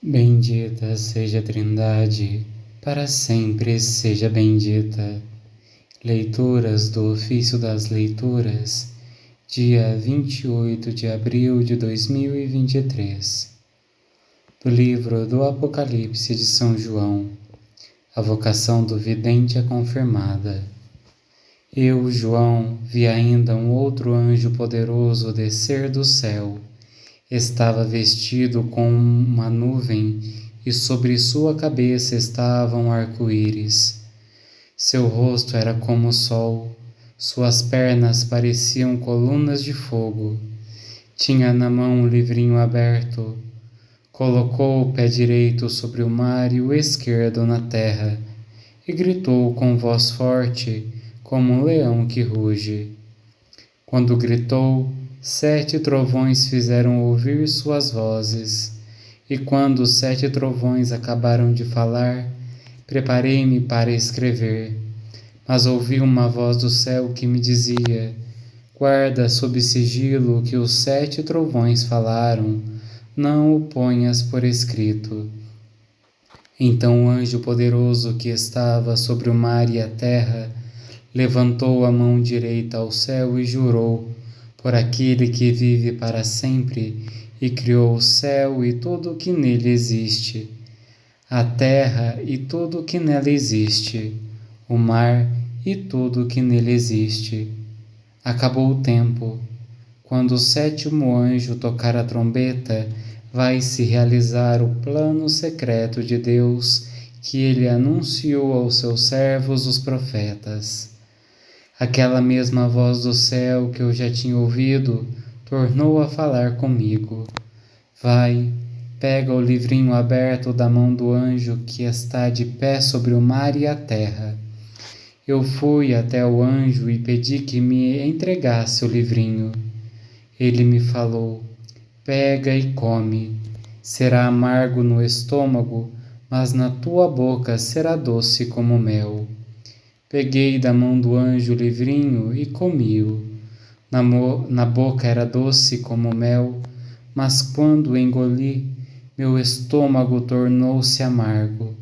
Bendita seja a Trindade, para sempre seja bendita. Leituras do Ofício das Leituras, dia 28 de abril de 2023. Do livro do Apocalipse de São João. A vocação do vidente é confirmada. Eu, João, vi ainda um outro anjo poderoso descer do céu. Estava vestido com uma nuvem e sobre sua cabeça estava um arco-íris. Seu rosto era como o sol, suas pernas pareciam colunas de fogo. Tinha na mão um livrinho aberto. Colocou o pé direito sobre o mar e o esquerdo na terra, e gritou com voz forte, como um leão que ruge. Quando gritou, 7 trovões fizeram ouvir suas vozes, e quando os 7 trovões acabaram de falar, preparei-me para escrever. Mas ouvi uma voz do céu que me dizia: guarda sob sigilo o que os 7 trovões falaram, não o ponhas por escrito. Então o anjo poderoso que estava sobre o mar e a terra levantou a mão direita ao céu e jurou, por aquele que vive para sempre e criou o céu e tudo o que nele existe, a terra e tudo o que nela existe, o mar e tudo o que nele existe. Acabou o tempo. Quando o 7º anjo tocar a trombeta, vai se realizar o plano secreto de Deus que ele anunciou aos seus servos, os profetas. Aquela mesma voz do céu que eu já tinha ouvido tornou a falar comigo. Vai, pega o livrinho aberto da mão do anjo que está de pé sobre o mar e a terra. Eu fui até o anjo e pedi que me entregasse o livrinho. Ele me falou: pega e come. Será amargo no estômago, mas na tua boca será doce como mel. Peguei da mão do anjo o livrinho e comi-o. Na boca era doce como mel, mas quando o engoli, meu estômago tornou-se amargo.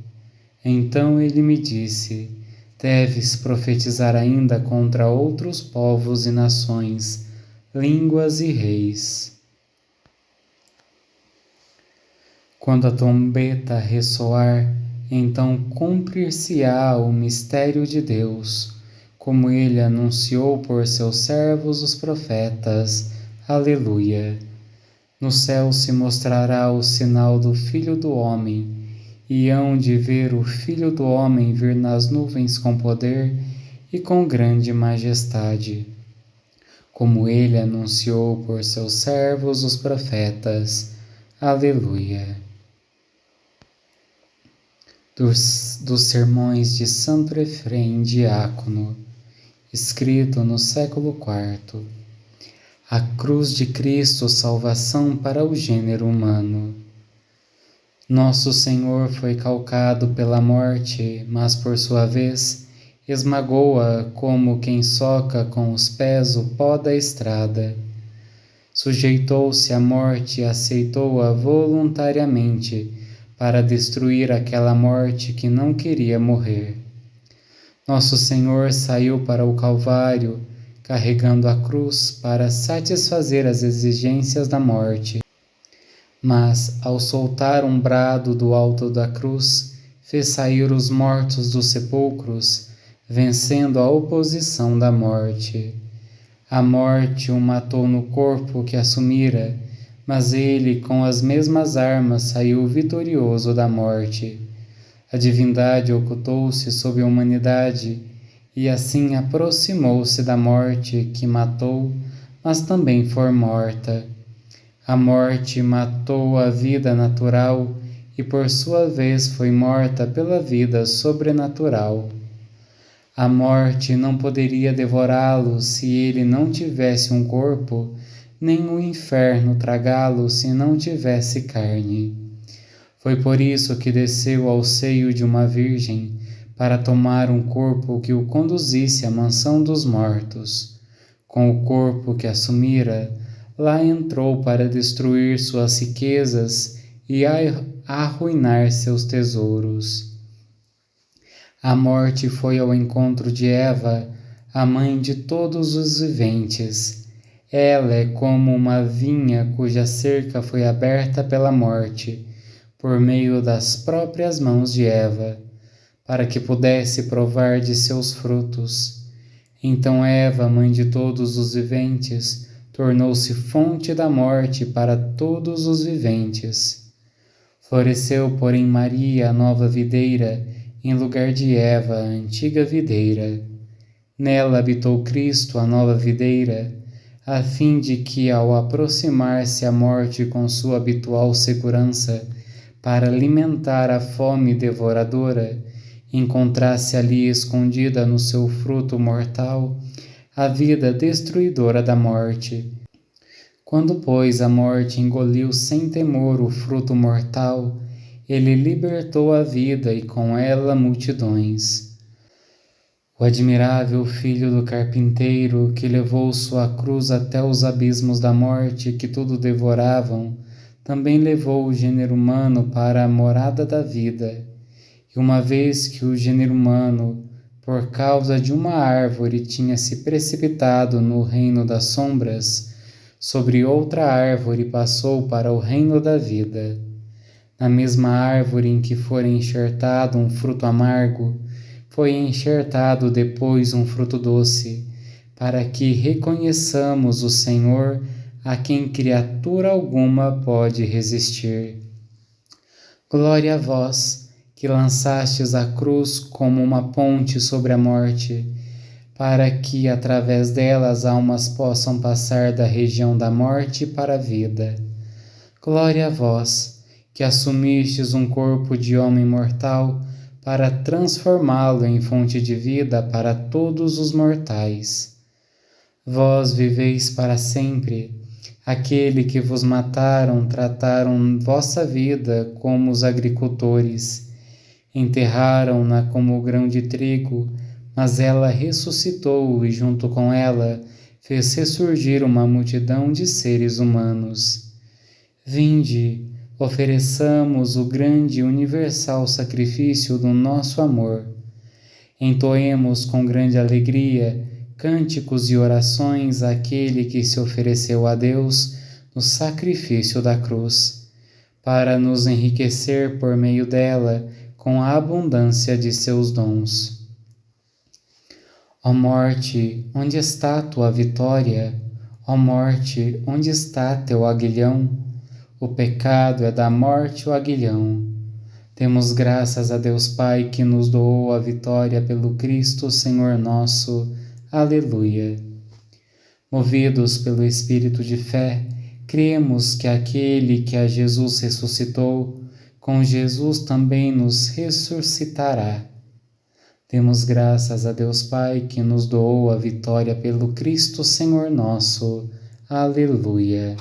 Então ele me disse: deves profetizar ainda contra outros povos e nações, línguas e reis. Quando a trombeta ressoar, então cumprir-se-á o mistério de Deus, como ele anunciou por seus servos os profetas. Aleluia! No céu se mostrará o sinal do Filho do Homem, e hão de ver o Filho do Homem vir nas nuvens com poder e com grande majestade, como ele anunciou por seus servos os profetas. Aleluia! Dos sermões de Santo Efrem, diácono, escrito no século IV. A cruz de Cristo, salvação para o gênero humano. Nosso Senhor foi calcado pela morte, mas por sua vez esmagou-a como quem soca com os pés o pó da estrada. Sujeitou-se à morte e aceitou-a voluntariamente para destruir aquela morte que não queria morrer. Nosso Senhor saiu para o Calvário, carregando a cruz para satisfazer as exigências da morte. Mas, ao soltar um brado do alto da cruz, fez sair os mortos dos sepulcros, vencendo a oposição da morte. A morte o matou no corpo que assumira, mas ele, com as mesmas armas, saiu vitorioso da morte. A divindade ocultou-se sob a humanidade e assim aproximou-se da morte que matou, mas também foi morta. A morte matou a vida natural e, por sua vez, foi morta pela vida sobrenatural. A morte não poderia devorá-lo se ele não tivesse um corpo, nem o inferno tragá-lo se não tivesse carne. Foi por isso que desceu ao seio de uma virgem, para tomar um corpo que o conduzisse à mansão dos mortos. Com o corpo que assumira, lá entrou para destruir suas riquezas e a arruinar seus tesouros. A morte foi ao encontro de Eva, a mãe de todos os viventes. Ela é como uma vinha cuja cerca foi aberta pela morte, por meio das próprias mãos de Eva, para que pudesse provar de seus frutos. Então Eva, mãe de todos os viventes, tornou-se fonte da morte para todos os viventes. Floresceu, porém, Maria, a nova videira, em lugar de Eva, a antiga videira. Nela habitou Cristo, a nova videira, a fim de que, ao aproximar-se a morte com sua habitual segurança, para alimentar a fome devoradora, encontrasse ali escondida no seu fruto mortal a vida destruidora da morte. Quando, pois, a morte engoliu sem temor o fruto mortal, ele libertou a vida e com ela multidões. O admirável Filho do Carpinteiro, que levou sua cruz até os abismos da morte que tudo devoravam, também levou o gênero humano para a morada da vida. E uma vez que o gênero humano, por causa de uma árvore, tinha se precipitado no reino das sombras, sobre outra árvore passou para o reino da vida. Na mesma árvore em que fora enxertado um fruto amargo, foi enxertado depois um fruto doce, para que reconheçamos o Senhor, a quem criatura alguma pode resistir. Glória a vós, que lançastes a cruz como uma ponte sobre a morte, para que através dela as almas possam passar da região da morte para a vida. Glória a vós, que assumistes um corpo de homem mortal para transformá-lo em fonte de vida para todos os mortais. Vós viveis para sempre. Aquele que vos mataram trataram vossa vida como os agricultores. Enterraram-na como grão de trigo, mas ela ressuscitou e junto com ela fez ressurgir uma multidão de seres humanos. Vinde, ofereçamos o grande e universal sacrifício do nosso amor. Entoemos com grande alegria cânticos e orações àquele que se ofereceu a Deus no sacrifício da cruz, para nos enriquecer por meio dela com a abundância de seus dons. Ó morte, onde está tua vitória? Ó morte, onde está teu aguilhão? O pecado é da morte o aguilhão. Demos graças a Deus Pai que nos doou a vitória pelo Cristo Senhor nosso. Aleluia. Movidos pelo Espírito de fé, cremos que aquele que a Jesus ressuscitou, com Jesus também nos ressuscitará. Demos graças a Deus Pai que nos doou a vitória pelo Cristo Senhor nosso. Aleluia.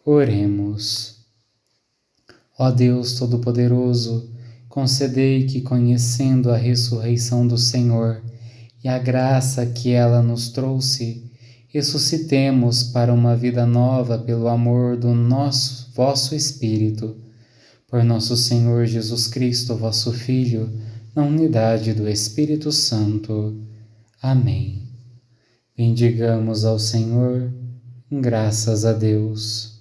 Oremos. Ó Deus Todo-Poderoso, concedei que, conhecendo a ressurreição do Senhor e a graça que ela nos trouxe, ressuscitemos para uma vida nova pelo amor do vosso Espírito. Por nosso Senhor Jesus Cristo, vosso Filho, na unidade do Espírito Santo. Amém. Bendigamos ao Senhor, graças a Deus.